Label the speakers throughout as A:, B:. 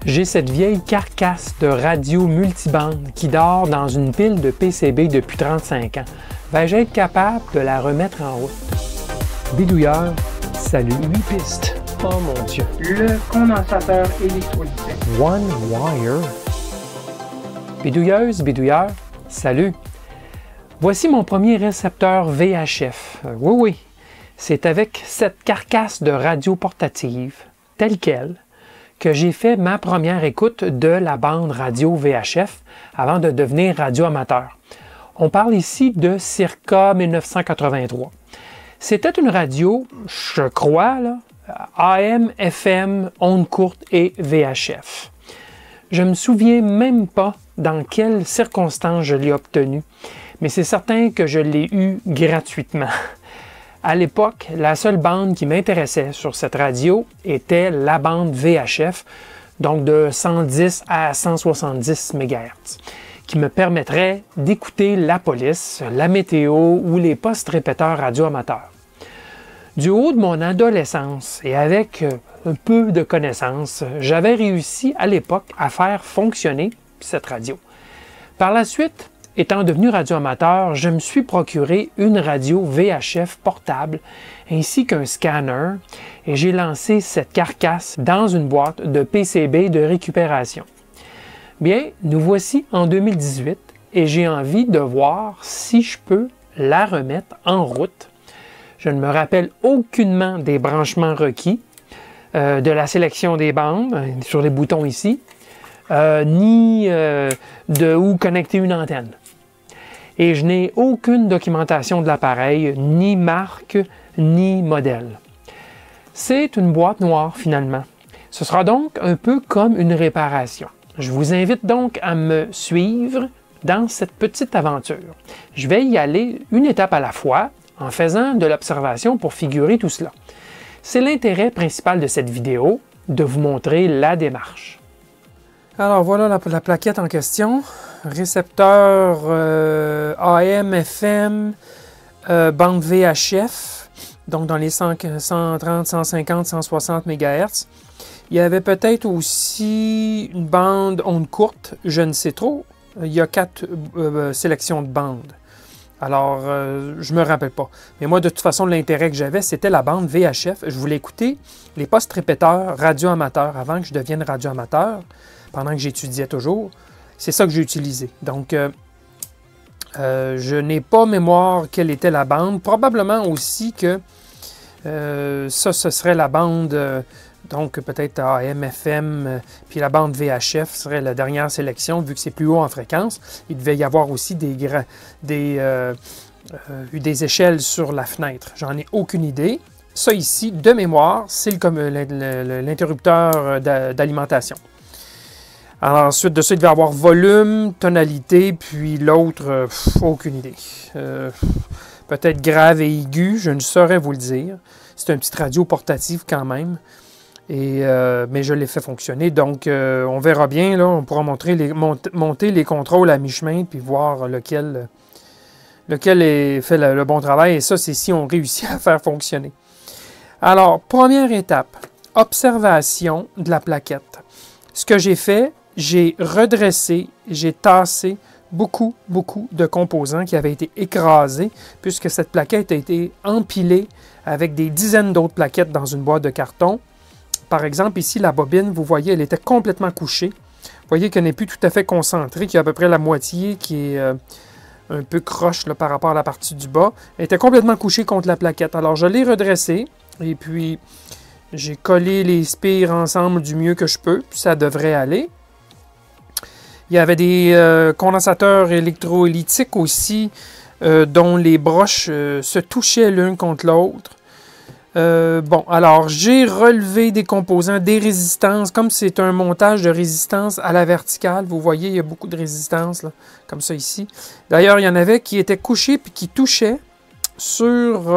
A: J'ai cette vieille carcasse de radio multibande qui dort dans une pile de PCB depuis 35 ans. Vais-je être capable de la remettre en route? Bidouilleur, salut, 8 pistes. Oh mon Dieu.
B: Le condensateur électrolytique.
A: One wire. Bidouilleuse, bidouilleur, salut. Voici mon premier récepteur VHF. Oui, c'est avec cette carcasse de radio portative, telle qu'elle, que j'ai fait ma première écoute de la bande radio VHF avant de devenir radioamateur. On parle ici de circa 1983. C'était une radio, je crois, là, AM, FM, ondes courtes et VHF. Je ne me souviens même pas dans quelles circonstances je l'ai obtenue, mais c'est certain que je l'ai eu gratuitement. À l'époque, la seule bande qui m'intéressait sur cette radio était la bande VHF, donc de 110 à 170 MHz, qui me permettrait d'écouter la police, la météo ou les postes répéteurs radioamateurs. Du haut de mon adolescence et avec un peu de connaissances, j'avais réussi à l'époque à faire fonctionner cette radio. Par la suite, étant devenu radioamateur, je me suis procuré une radio VHF portable ainsi qu'un scanner et j'ai lancé cette carcasse dans une boîte de PCB de récupération. Bien, nous voici en 2018 et j'ai envie de voir si je peux la remettre en route. Je ne me rappelle aucunement des branchements requis, de la sélection des bandes sur les boutons ici, ni de où connecter une antenne. Et je n'ai aucune documentation de l'appareil, ni marque, ni modèle. C'est une boîte noire finalement. Ce sera donc un peu comme une réparation. Je vous invite donc à me suivre dans cette petite aventure. Je vais y aller une étape à la fois, en faisant de l'observation pour figurer tout cela. C'est l'intérêt principal de cette vidéo, de vous montrer la démarche. Alors voilà la plaquette en question. Récepteur AM, FM, bande VHF, donc dans les 130, 150, 160 MHz. Il y avait peut-être aussi une bande onde courte, je ne sais trop. Il y a 4 sélections de bandes. Alors, je ne me rappelle pas. Mais moi, de toute façon, l'intérêt que j'avais, c'était la bande VHF. Je voulais écouter les postes répéteurs radio-amateurs avant que je devienne radio-amateur, pendant que j'étudiais toujours. C'est ça que j'ai utilisé. Donc, je n'ai pas mémoire quelle était la bande. Probablement aussi que ce serait la bande, donc peut-être AM, FM, puis la bande VHF serait la dernière sélection, vu que c'est plus haut en fréquence. Il devait y avoir aussi des échelles sur la fenêtre. J'en ai aucune idée. Ça ici, de mémoire, c'est l'interrupteur d'alimentation. Alors ensuite de ça, il devait y avoir volume, tonalité, puis l'autre, aucune idée. Peut-être grave et aigu, je ne saurais vous le dire. C'est une petite radio portative quand même. Mais je l'ai fait fonctionner. Donc, on verra bien. Là, on pourra monter les contrôles à mi-chemin puis voir lequel fait le bon travail. Et ça, c'est si on réussit à faire fonctionner. Alors, première étape, observation de la plaquette. Ce que j'ai fait, j'ai redressé, j'ai tassé beaucoup de composants qui avaient été écrasés puisque cette plaquette a été empilée avec des dizaines d'autres plaquettes dans une boîte de carton. Par exemple, ici, la bobine, vous voyez, elle était complètement couchée. Vous voyez qu'elle n'est plus tout à fait concentrée, qu'il y a à peu près la moitié qui est un peu croche là, par rapport à la partie du bas. Elle était complètement couchée contre la plaquette. Alors, je l'ai redressée et puis j'ai collé les spires ensemble du mieux que je peux. Puis ça devrait aller. Il y avait des condensateurs électrolytiques aussi, dont les broches se touchaient l'une contre l'autre. Bon, alors j'ai relevé des composants, des résistances, comme c'est un montage de résistance à la verticale, vous voyez, il y a beaucoup de résistance, là, comme ça ici. D'ailleurs, il y en avait qui étaient couchés puis qui touchaient sur,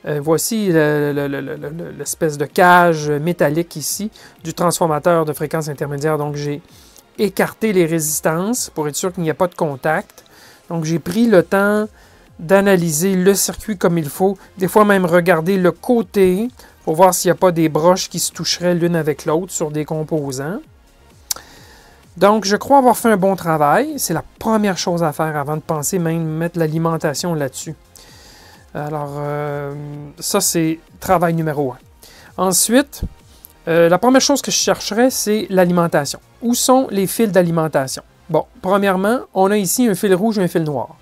A: voici l'espèce de cage métallique ici, du transformateur de fréquence intermédiaire. Donc j'ai écarté les résistances pour être sûr qu'il n'y a pas de contact. Donc j'ai pris le temps d'analyser le circuit comme il faut, des fois même regarder le côté pour voir s'il n'y a pas des broches qui se toucheraient l'une avec l'autre sur des composants. Donc, je crois avoir fait un bon travail. C'est la première chose à faire avant de penser même mettre l'alimentation là-dessus. Alors, ça, c'est travail numéro 1. Ensuite, la première chose que je chercherais, c'est l'alimentation. Où sont les fils d'alimentation? Bon, premièrement, on a ici un fil rouge et un fil noir.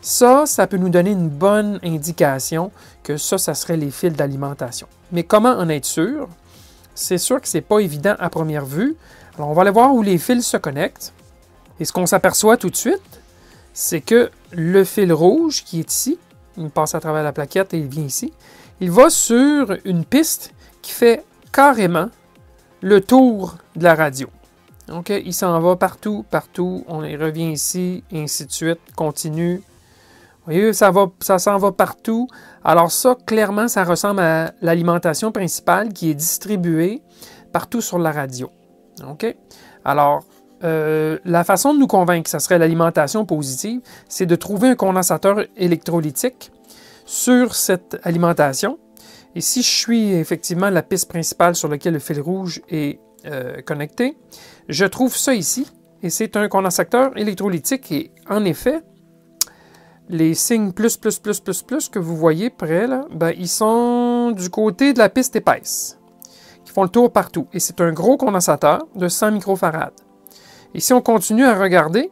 A: Ça peut nous donner une bonne indication que ça serait les fils d'alimentation. Mais comment en être sûr? C'est sûr que ce n'est pas évident à première vue. Alors, on va aller voir où les fils se connectent. Et ce qu'on s'aperçoit tout de suite, c'est que le fil rouge qui est ici, il passe à travers la plaquette et il vient ici, il va sur une piste qui fait carrément le tour de la radio. OK? Il s'en va partout, partout. On revient ici, et ainsi de suite. Continue. Vous voyez, ça s'en va partout. Alors ça, clairement, ça ressemble à l'alimentation principale qui est distribuée partout sur la radio. OK? Alors, la façon de nous convaincre que ça serait l'alimentation positive, c'est de trouver un condensateur électrolytique sur cette alimentation. Et si je suis effectivement la piste principale sur laquelle le fil rouge est connecté, je trouve ça ici. Et c'est un condensateur électrolytique. Et en effet, les signes plus que vous voyez près, là, ben, ils sont du côté de la piste épaisse, qui font le tour partout. Et c'est un gros condensateur de 100 microfarad. Et si on continue à regarder,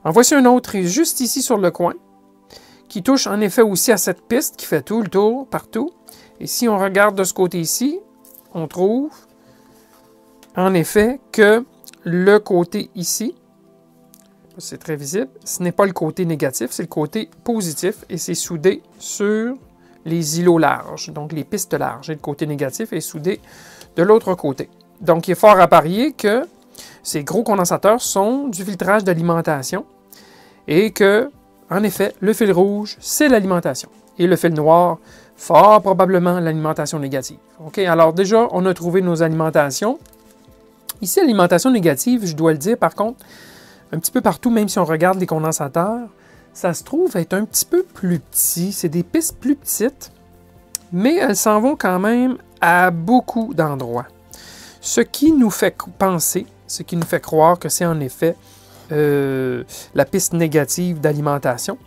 A: en voici un autre juste ici sur le coin, qui touche en effet aussi à cette piste qui fait tout le tour partout. Et si on regarde de ce côté ici, on trouve en effet que le côté ici, c'est très visible, ce n'est pas le côté négatif, c'est le côté positif et c'est soudé sur les îlots larges, donc les pistes larges. Et le côté négatif est soudé de l'autre côté. Donc, il est fort à parier que ces gros condensateurs sont du filtrage d'alimentation et que, en effet, le fil rouge, c'est l'alimentation. Et le fil noir, fort probablement l'alimentation négative. OK? Alors déjà, on a trouvé nos alimentations. Ici, l'alimentation négative, je dois le dire, par contre, un petit peu partout, même si on regarde les condensateurs, ça se trouve être un petit peu plus petit. C'est des pistes plus petites, mais elles s'en vont quand même à beaucoup d'endroits. Ce qui nous fait penser, ce qui nous fait croire que c'est en effet la piste négative d'alimentation.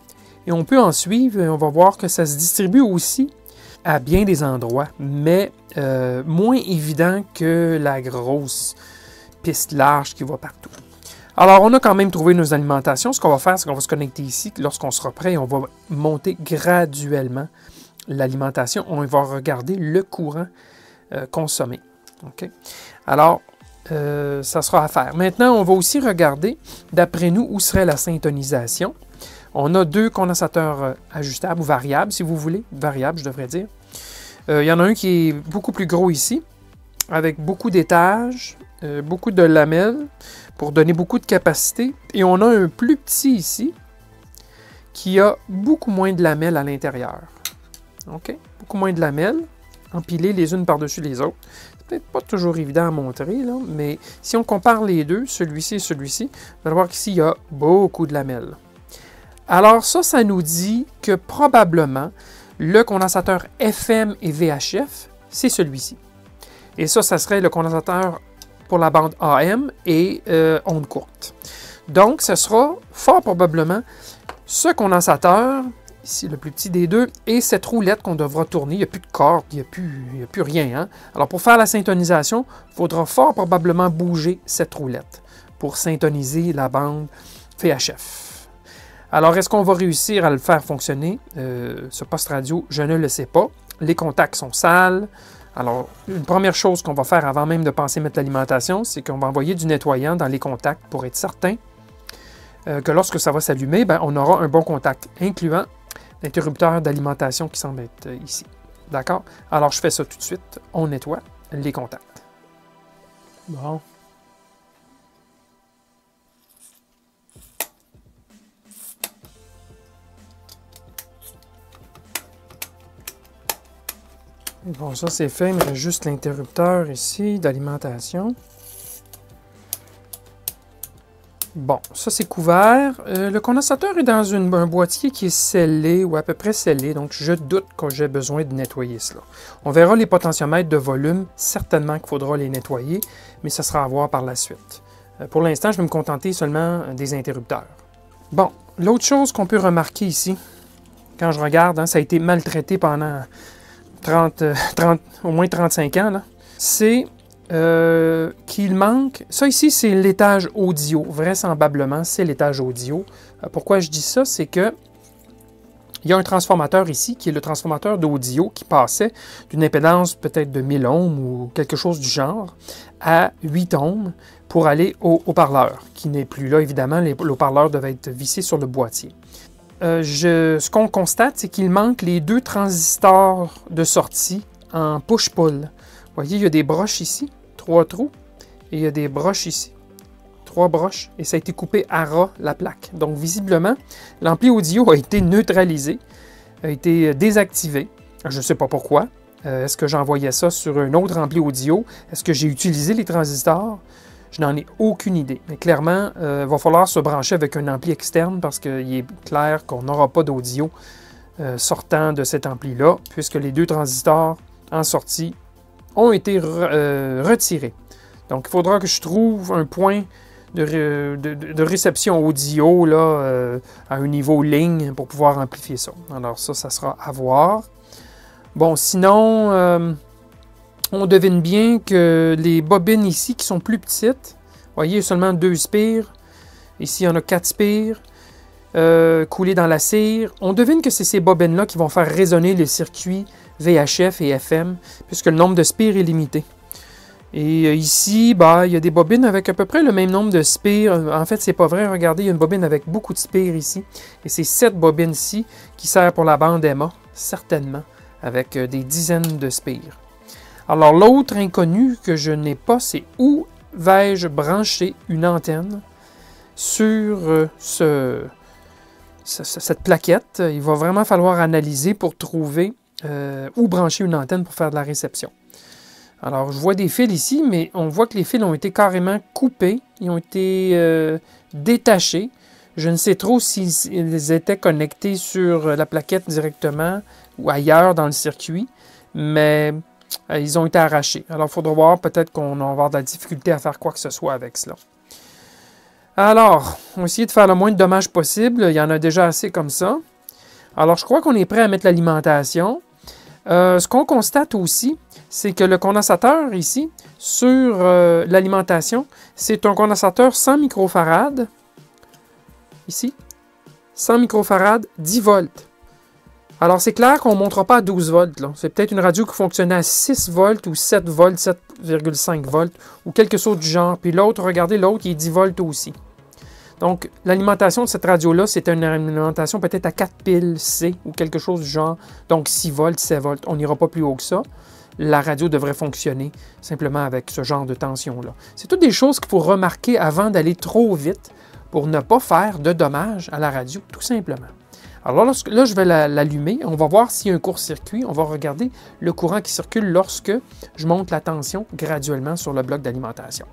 A: Et on peut en suivre et on va voir que ça se distribue aussi à bien des endroits, mais moins évident que la grosse piste large qui va partout. Alors, on a quand même trouvé nos alimentations. Ce qu'on va faire, c'est qu'on va se connecter ici. Lorsqu'on sera prêt, on va monter graduellement l'alimentation. On va regarder le courant consommé. OK? Alors, ça sera à faire. Maintenant, on va aussi regarder, d'après nous, où serait la syntonisation. On a deux condensateurs ajustables ou variables, si vous voulez. Variables, je devrais dire. Il y en a un qui est beaucoup plus gros ici, avec beaucoup d'étages, beaucoup de lamelles, pour donner beaucoup de capacité. Et on a un plus petit ici, qui a beaucoup moins de lamelles à l'intérieur. OK? Beaucoup moins de lamelles, empilées les unes par-dessus les autres. C'est peut-être pas toujours évident à montrer, là, mais si on compare les deux, celui-ci et celui-ci, on va voir qu'ici, il y a beaucoup de lamelles. Alors ça nous dit que probablement, le condensateur FM et VHF, c'est celui-ci. Et ça serait le condensateur pour la bande AM et onde courte. Donc, ce sera fort probablement ce condensateur, ici le plus petit des deux, et cette roulette qu'on devra tourner. Il n'y a plus de corde, il n'y a plus rien. Hein? Alors, pour faire la syntonisation, il faudra fort probablement bouger cette roulette pour syntoniser la bande VHF. Alors, est-ce qu'on va réussir à le faire fonctionner? Ce poste radio, je ne le sais pas. Les contacts sont sales. Alors, une première chose qu'on va faire avant même de penser mettre l'alimentation, c'est qu'on va envoyer du nettoyant dans les contacts pour être certain que lorsque ça va s'allumer, ben, on aura un bon contact, incluant l'interrupteur d'alimentation qui semble être ici. D'accord? Alors, je fais ça tout de suite. On nettoie les contacts. Bon. Bon, ça c'est fait, il me reste juste l'interrupteur ici d'alimentation. Bon, ça c'est couvert. Le condensateur est dans un boîtier qui est scellé ou à peu près scellé, donc je doute que j'ai besoin de nettoyer cela. On verra les potentiomètres de volume, certainement qu'il faudra les nettoyer, mais ça sera à voir par la suite. Pour l'instant, je vais me contenter seulement des interrupteurs. Bon, l'autre chose qu'on peut remarquer ici, quand je regarde, hein, ça a été maltraité pendant au moins 35 ans, c'est qu'il manque... Ça ici, c'est l'étage audio. Vraisemblablement, c'est l'étage audio. Pourquoi je dis ça? C'est que il y a un transformateur ici, qui est le transformateur d'audio, qui passait d'une impédance peut-être de 1000 ohms ou quelque chose du genre, à 8 ohms pour aller au haut-parleur, qui n'est plus là, évidemment. Le haut-parleur devait être vissé sur le boîtier. Ce qu'on constate, c'est qu'il manque les 2 transistors de sortie en push-pull. Vous voyez, il y a des broches ici, 3 trous, et il y a des broches ici, 3 broches, et ça a été coupé à ras la plaque. Donc, visiblement, l'ampli audio a été neutralisé, a été désactivé. Je ne sais pas pourquoi. Est-ce que j'envoyais ça sur un autre ampli audio? Est-ce que j'ai utilisé les transistors? Je n'en ai aucune idée. Mais clairement, il va falloir se brancher avec un ampli externe parce qu'il est clair qu'on n'aura pas d'audio sortant de cet ampli-là, puisque les 2 transistors en sortie ont été retirés. Donc, il faudra que je trouve un point de réception audio là, à un niveau ligne pour pouvoir amplifier ça. Alors ça sera à voir. Bon, sinon, on devine bien que les bobines ici qui sont plus petites, vous voyez, il y a seulement 2 spires. Ici, il y en a 4 spires coulées dans la cire. On devine que c'est ces bobines-là qui vont faire résonner les circuits VHF et FM, puisque le nombre de spires est limité. Et ici, il y a des bobines avec à peu près le même nombre de spires. En fait, c'est pas vrai. Regardez, il y a une bobine avec beaucoup de spires ici. Et c'est cette bobine-ci qui sert pour la bande EMA, certainement, avec des dizaines de spires. Alors, l'autre inconnu que je n'ai pas, c'est où vais-je brancher une antenne sur cette plaquette. Il va vraiment falloir analyser pour trouver où brancher une antenne pour faire de la réception. Alors, je vois des fils ici, mais on voit que les fils ont été carrément coupés. Ils ont été détachés. Je ne sais trop s'ils étaient connectés sur la plaquette directement ou ailleurs dans le circuit, mais ils ont été arrachés. Alors, il faudra voir, peut-être qu'on va avoir de la difficulté à faire quoi que ce soit avec cela. Alors, on va essayer de faire le moins de dommages possible. Il y en a déjà assez comme ça. Alors, je crois qu'on est prêt à mettre l'alimentation. Ce qu'on constate aussi, c'est que le condensateur ici, sur l'alimentation, c'est un condensateur 100 microfarad. Ici, 100 microfarad, 10 volts. Alors, c'est clair qu'on ne montera pas à 12 volts. C'est peut-être une radio qui fonctionnait à 6 volts ou 7 volts, 7,5 volts, ou quelque chose du genre. Puis l'autre, regardez, l'autre, il est 10 volts aussi. Donc, l'alimentation de cette radio-là, c'est une alimentation peut-être à 4 piles C ou quelque chose du genre. Donc, 6 volts, 7 volts. On n'ira pas plus haut que ça. La radio devrait fonctionner simplement avec ce genre de tension-là. C'est toutes des choses qu'il faut remarquer avant d'aller trop vite pour ne pas faire de dommages à la radio, tout simplement. Alors là, je vais l'allumer. On va voir s'il y a un court-circuit. On va regarder le courant qui circule lorsque je monte la tension graduellement sur le bloc d'alimentation.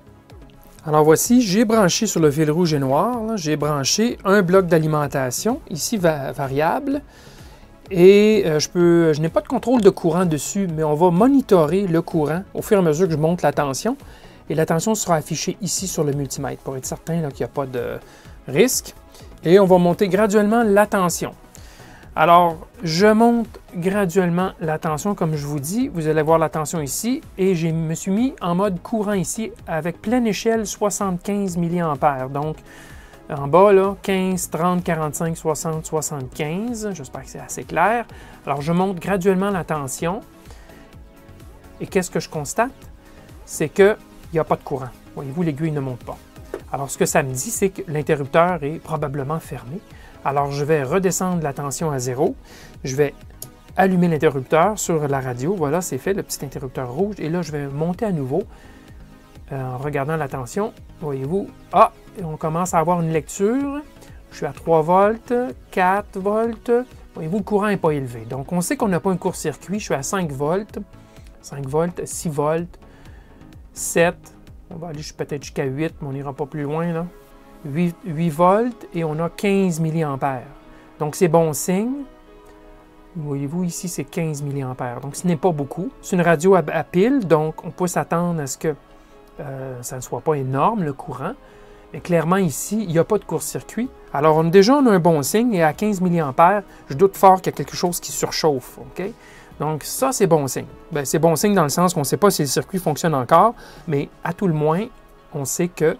A: Alors voici, j'ai branché sur le fil rouge et noir, j'ai branché un bloc d'alimentation, ici variable, et je n'ai pas de contrôle de courant dessus, mais on va monitorer le courant au fur et à mesure que je monte la tension, et la tension sera affichée ici sur le multimètre pour être certain qu'il n'y a pas de risque. Et on va monter graduellement la tension. Alors, je monte graduellement la tension, comme je vous dis. Vous allez voir la tension ici. Et je me suis mis en mode courant ici avec pleine échelle 75 mA. Donc, en bas, là, 15, 30, 45, 60, 75. J'espère que c'est assez clair. Alors, je monte graduellement la tension. Et qu'est-ce que je constate? C'est qu'il n'y a pas de courant. Voyez-vous, l'aiguille ne monte pas. Alors, ce que ça me dit, c'est que l'interrupteur est probablement fermé. Alors, je vais redescendre la tension à 0. Je vais allumer l'interrupteur sur la radio. Voilà, c'est fait, le petit interrupteur rouge. Et là, je vais monter à nouveau en regardant la tension. Voyez-vous, on commence à avoir une lecture. Je suis à 3 volts, 4 volts. Voyez-vous, le courant n'est pas élevé. Donc, on sait qu'on n'a pas un court-circuit. Je suis à 5 volts, 5 volts, 6 volts, 7. On va aller peut-être jusqu'à 8, mais on n'ira pas plus loin, là. 8 volts et on a 15 mA. Donc, c'est bon signe. Voyez-vous, ici, c'est 15 mA. Donc, ce n'est pas beaucoup. C'est une radio à pile, donc on peut s'attendre à ce que ça ne soit pas énorme, le courant. Mais clairement, ici, il n'y a pas de court-circuit. Alors, déjà, on a un bon signe, et à 15 mA, je doute fort qu'il y a quelque chose qui surchauffe. OK? Donc, ça, c'est bon signe. Bien, c'est bon signe dans le sens qu'on ne sait pas si le circuit fonctionne encore, mais à tout le moins, on sait qu'il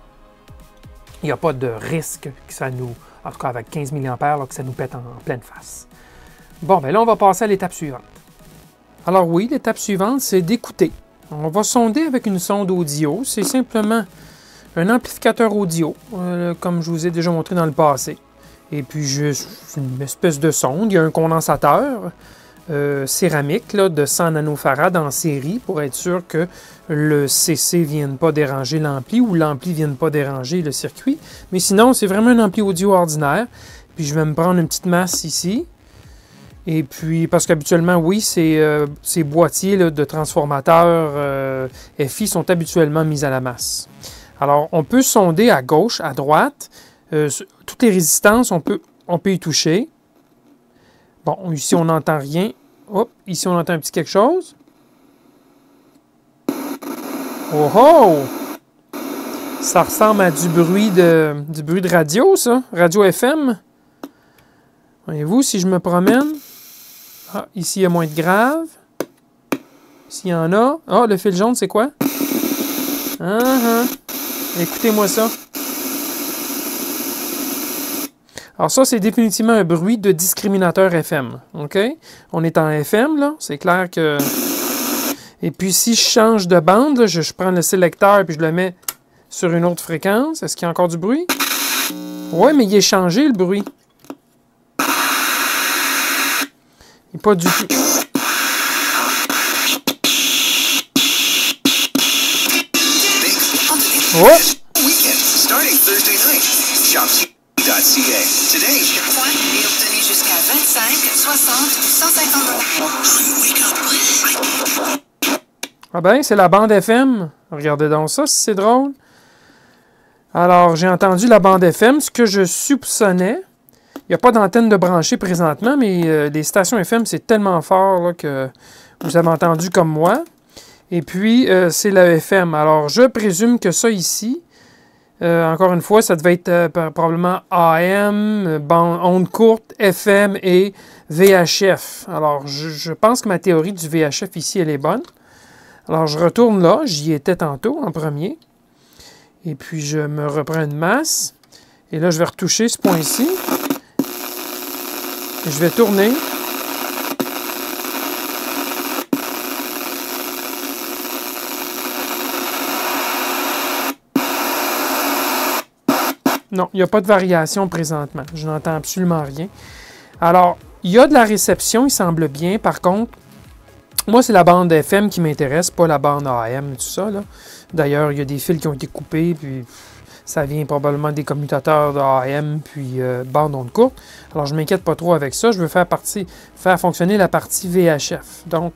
A: n'y a pas de risque que ça nous, en tout cas avec 15 mA, là, que ça nous pète en pleine face. Bon, bien là, on va passer à l'étape suivante. Alors oui, l'étape suivante, c'est d'écouter. On va sonder avec une sonde audio. C'est simplement un amplificateur audio, comme je vous ai déjà montré dans le passé. Et puis, une espèce de sonde. Il y a un condensateur céramique là, de 100 nanofarad en série pour être sûr que le CC ne vienne pas déranger l'ampli ou l'ampli ne vienne pas déranger le circuit. Mais sinon, c'est vraiment un ampli audio ordinaire. Puis, je vais me prendre une petite masse ici. Et puis, parce qu'habituellement, oui, ces boîtiers là, de transformateurs FI sont habituellement mis à la masse. Alors, on peut sonder à gauche, à droite. Toutes les résistances, on peut y toucher. Bon, ici, on n'entend rien. Hop, ici, on entend un petit quelque chose. Oh oh! Ça ressemble à du bruit de radio, ça. Radio FM. Voyez-vous, si je me promène... Ah, ici, il y a moins de grave. Ici, il y en a. Ah, le fil jaune, c'est quoi? Écoutez-moi ça. Alors ça, c'est définitivement un bruit de discriminateur FM. OK? On est en FM, là. C'est clair que... Et puis, si je change de bande, là, je prends le sélecteur et je le mets sur une autre fréquence. Est-ce qu'il y a encore du bruit? Oui, mais il est changé, le bruit. Et pas du tout. Oh!
C: Weekend starting Thursday night. Shopc.ca. Today.
D: Le point est obtenu jusqu'à 25, 60 ou 150 $.
A: Ah ben, c'est la bande FM. Regardez donc ça, si c'est drôle. Alors, j'ai entendu la bande FM, ce que je soupçonnais. Il n'y a pas d'antenne de branchée présentement, mais les stations FM, c'est tellement fort là, que vous avez entendu comme moi. Et puis, c'est la FM. Alors, je présume que ça ici, encore une fois, ça devait être probablement AM, onde courte, FM et VHF. Alors, je pense que ma théorie du VHF ici, elle est bonne. Alors, je retourne là. J'y étais tantôt, en premier. Et puis, je me reprends une masse. Et là, je vais retoucher ce point ici. Et je vais tourner. Non, il n'y a pas de variation présentement. Je n'entends absolument rien. Alors, il y a de la réception, il semble bien. Par contre, moi, c'est la bande FM qui m'intéresse, pas la bande AM et tout ça. D'ailleurs, il y a des fils qui ont été coupés, puis ça vient probablement des commutateurs d'AM, puis bande onde courte. Alors, je ne m'inquiète pas trop avec ça. Je veux faire fonctionner la partie VHF. Donc,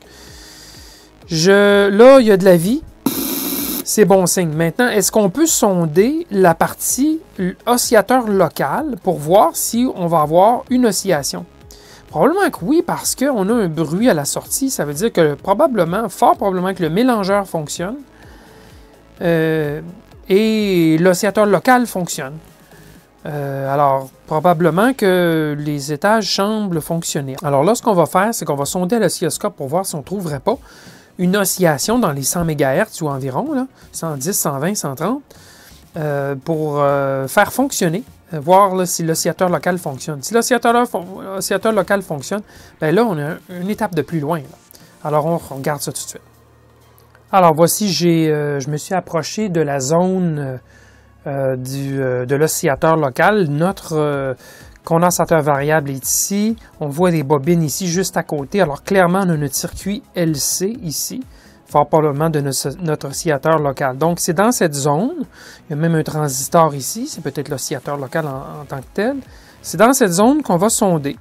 A: là, il y a de la vie. C'est bon signe. Maintenant, est-ce qu'on peut sonder la partie oscillateur local pour voir si on va avoir une oscillation? Probablement que oui, parce qu'on a un bruit à la sortie. Ça veut dire que fort probablement que le mélangeur fonctionne et l'oscillateur local fonctionne. Alors, probablement que les étages semblent fonctionner. Alors là, ce qu'on va faire, c'est qu'on va sonder à l'oscilloscope pour voir si on ne trouverait pas une oscillation dans les 100 MHz ou environ, là, 110, 120, 130, pour faire fonctionner, voir là, si l'oscillateur local fonctionne. Si l'oscillateur local fonctionne, bien là, on a une étape de plus loin. Là. Alors, on regarde ça tout de suite. Alors, voici, je me suis approché de la zone de l'oscillateur local. Notre condensateur variable est ici. On voit des bobines ici, juste à côté. Alors, clairement, on a notre circuit LC ici, fort probablement de notre oscillateur local. Donc, c'est dans cette zone. Il y a même un transistor ici. C'est peut-être l'oscillateur local en tant que tel. C'est dans cette zone qu'on va sonder.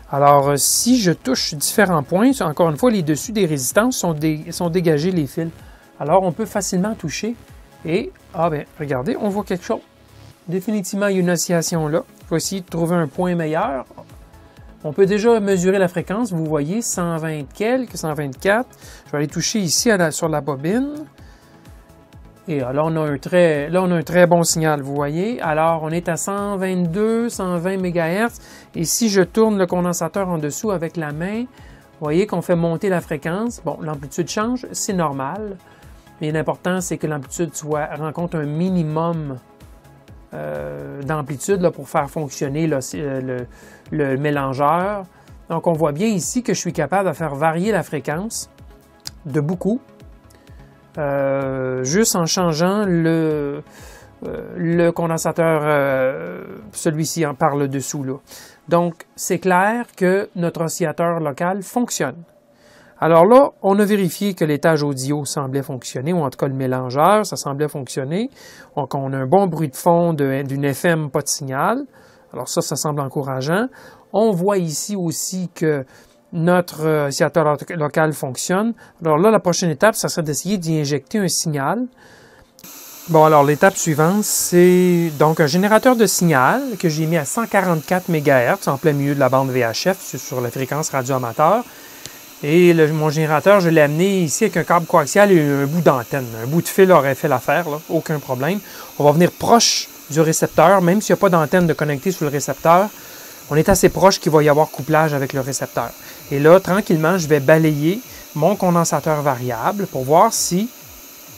A: Alors, si je touche différents points, encore une fois, les dessus des résistances sont dégagés, les fils. Alors, on peut facilement toucher. Et, regardez, on voit quelque chose. définitivement, il y a une oscillation là. Je vais essayer de trouver un point meilleur. On peut déjà mesurer la fréquence. Vous voyez, 120 quelques, 124. Je vais aller toucher ici sur la bobine. Et là, on a un très bon signal, vous voyez. Alors, on est à 122, 120 MHz. Et si je tourne le condensateur en dessous avec la main, vous voyez qu'on fait monter la fréquence. Bon, l'amplitude change, c'est normal. Mais l'important, c'est que l'amplitude rencontre un minimum d'amplitude pour faire fonctionner le mélangeur. Donc, on voit bien ici que je suis capable de faire varier la fréquence de beaucoup, juste en changeant le condensateur, celui-ci par le dessous. Là. Donc, c'est clair que notre oscillateur local fonctionne. Alors là, on a vérifié que l'étage audio semblait fonctionner, ou en tout cas le mélangeur, ça semblait fonctionner. Donc, on a un bon bruit de fond d'une FM, pas de signal. Alors ça semble encourageant. On voit ici aussi que notre oscillateur local fonctionne. Alors là, la prochaine étape, ça serait d'essayer d'y injecter un signal. Bon, alors l'étape suivante, c'est donc un générateur de signal que j'ai mis à 144 MHz en plein milieu de la bande VHF sur la fréquence radio-amateur. Et mon générateur, je l'ai amené ici avec un câble coaxial et un bout d'antenne. Un bout de fil aurait fait l'affaire, aucun problème. On va venir proche du récepteur, même s'il n'y a pas d'antenne de connecter sur le récepteur. On est assez proche qu'il va y avoir couplage avec le récepteur. Et là, tranquillement, je vais balayer mon condensateur variable pour voir si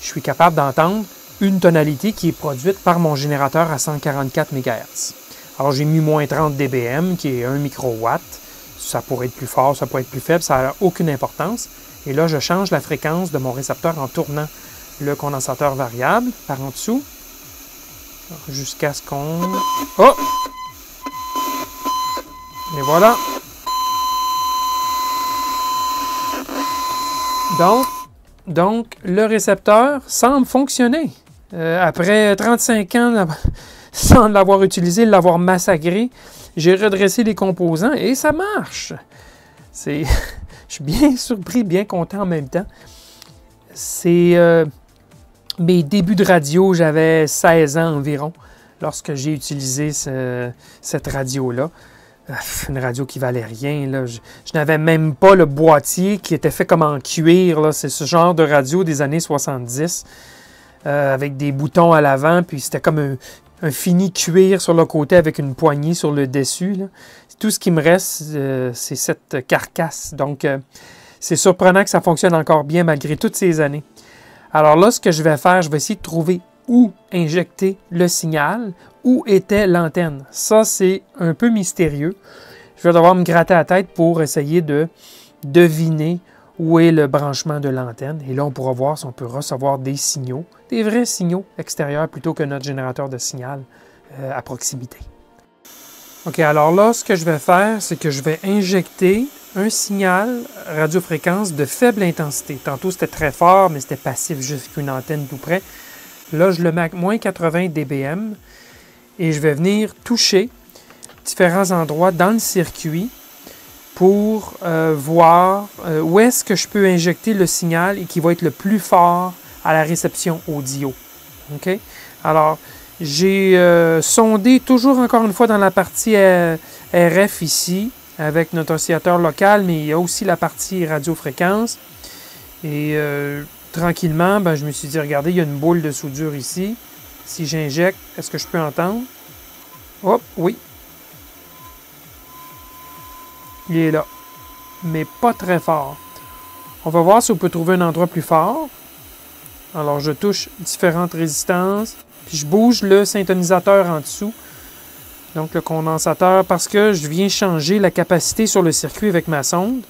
A: je suis capable d'entendre une tonalité qui est produite par mon générateur à 144 MHz. Alors, j'ai mis moins 30 dBm, qui est 1 microwatt. Ça pourrait être plus fort, ça pourrait être plus faible, ça n'a aucune importance. Et là, je change la fréquence de mon récepteur en tournant le condensateur variable par en dessous. Jusqu'à ce qu'on... Oh! Et voilà. Donc, le récepteur semble fonctionner. Après 35 ans, sans l'avoir utilisé, l'avoir massacré, j'ai redressé les composants et ça marche. Je suis bien surpris, bien content en même temps. C'est mes débuts de radio, j'avais 16 ans environ lorsque j'ai utilisé cette radio-là. Une radio qui valait rien. Là. Je n'avais même pas le boîtier qui était fait comme en cuir. C'est ce genre de radio des années 70 avec des boutons à l'avant, puis c'était comme un fini cuir sur le côté avec une poignée sur le dessus. Là. Tout ce qui me reste, c'est cette carcasse. Donc, c'est surprenant que ça fonctionne encore bien malgré toutes ces années. Alors là, ce que je vais faire, je vais essayer de trouver où injecter le signal, où était l'antenne. Ça, c'est un peu mystérieux. Je vais devoir me gratter la tête pour essayer de deviner où est le branchement de l'antenne. Et là, on pourra voir si on peut recevoir des signaux, des vrais signaux extérieurs plutôt que notre générateur de signal à proximité. OK, alors là, ce que je vais faire, c'est que je vais injecter un signal radiofréquence de faible intensité. Tantôt, c'était très fort, mais c'était passif jusqu'à une antenne tout près. Là, je le mets à moins 80 dBm et je vais venir toucher différents endroits dans le circuit pour voir où est-ce que je peux injecter le signal et qui va être le plus fort à la réception audio. OK? Alors, j'ai sondé toujours encore une fois dans la partie RF ici avec notre oscillateur local, mais il y a aussi la partie radiofréquence. Et tranquillement, je me suis dit, regardez, il y a une boule de soudure ici. Si j'injecte, est-ce que je peux entendre? Hop, oui. Il est là, mais pas très fort. On va voir si on peut trouver un endroit plus fort. Alors, je touche différentes résistances, puis je bouge le syntonisateur en dessous. Donc, le condensateur, parce que je viens changer la capacité sur le circuit avec ma sonde.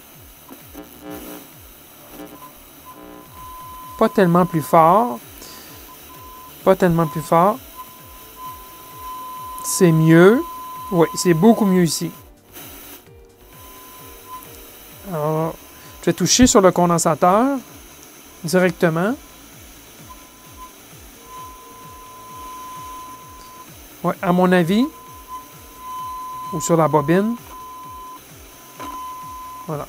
A: Pas tellement plus fort. Pas tellement plus fort. C'est mieux. Oui, c'est beaucoup mieux ici. Alors, je vais toucher sur le condensateur directement. Oui, à mon avis, ou sur la bobine. Voilà.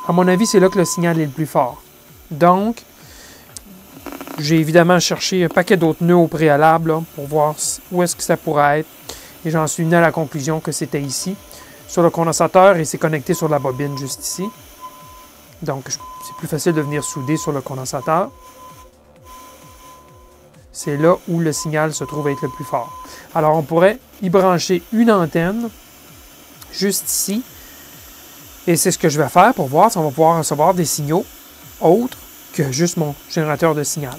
A: À mon avis, c'est là que le signal est le plus fort. Donc, J'ai évidemment cherché un paquet d'autres nœuds au préalable là, pour voir où est-ce que ça pourrait être. Et j'en suis venu à la conclusion que c'était ici, sur le condensateur, et c'est connecté sur la bobine juste ici. Donc, c'est plus facile de venir souder sur le condensateur. C'est là où le signal se trouve être le plus fort. Alors, on pourrait y brancher une antenne, juste ici. Et c'est ce que je vais faire pour voir si on va pouvoir recevoir des signaux autres que juste mon générateur de signal.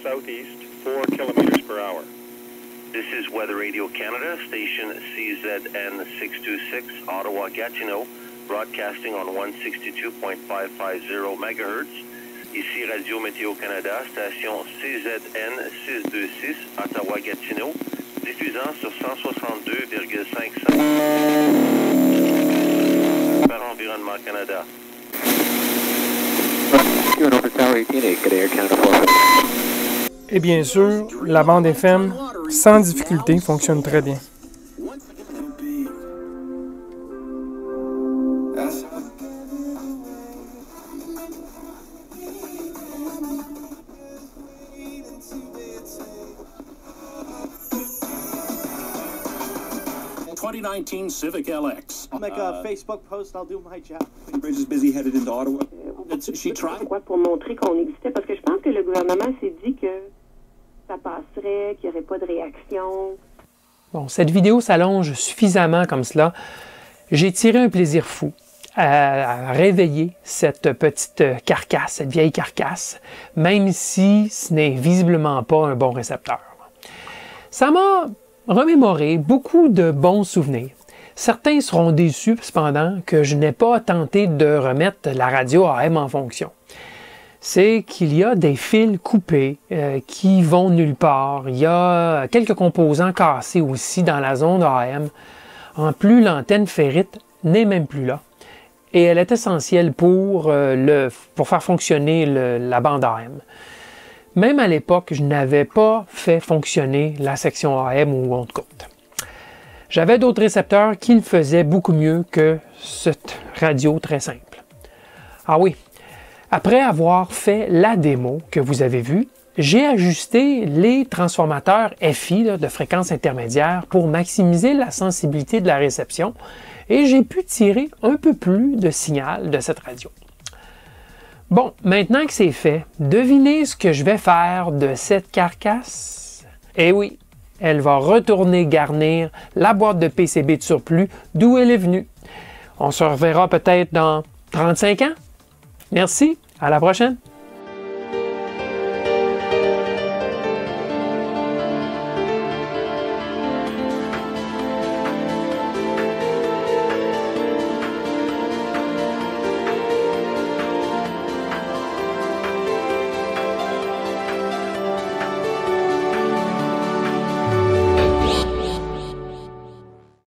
E: Southeast, 4 kilometers per hour.
F: This is Weather Radio Canada, station CZN 626, Ottawa, Gatineau, broadcasting on 162.550 MHz. Ici Radio Météo Canada, station CZN 626, Ottawa, Gatineau, diffusant sur 162,5 par Environnement Canada.
G: Et bien sûr, la bande FM, sans difficulté, fonctionne très bien.
H: Civic LX.
I: I'll make a Facebook post. I'll do my job.
H: Bridge is busy headed into Ottawa. She tried.
J: Pourquoi? Pour montrer qu'on existait, parce que je pense que le gouvernement s'est dit que ça passerait, qu'il n'y aurait pas de réaction.
A: Bon, cette vidéo s'allonge suffisamment comme cela. J'ai tiré un plaisir fou à réveiller cette petite carcasse, cette vieille carcasse, même si ce n'est visiblement pas un bon récepteur. Ça m'a remémoré beaucoup de bons souvenirs. Certains seront déçus, cependant, que je n'ai pas tenté de remettre la radio AM en fonction. C'est qu'il y a des fils coupés qui vont nulle part. Il y a quelques composants cassés aussi dans la zone AM. En plus, l'antenne ferrite n'est même plus là. Et elle est essentielle pour faire fonctionner la bande AM. Même à l'époque, je n'avais pas fait fonctionner la section AM ou onde courte. J'avais d'autres récepteurs qui le faisaient beaucoup mieux que cette radio très simple. Ah oui, après avoir fait la démo que vous avez vue, j'ai ajusté les transformateurs FI de fréquence intermédiaire pour maximiser la sensibilité de la réception et j'ai pu tirer un peu plus de signal de cette radio. Bon, maintenant que c'est fait, devinez ce que je vais faire de cette carcasse? Eh oui, elle va retourner garnir la boîte de PCB de surplus d'où elle est venue. On se reverra peut-être dans 35 ans. Merci, à la prochaine!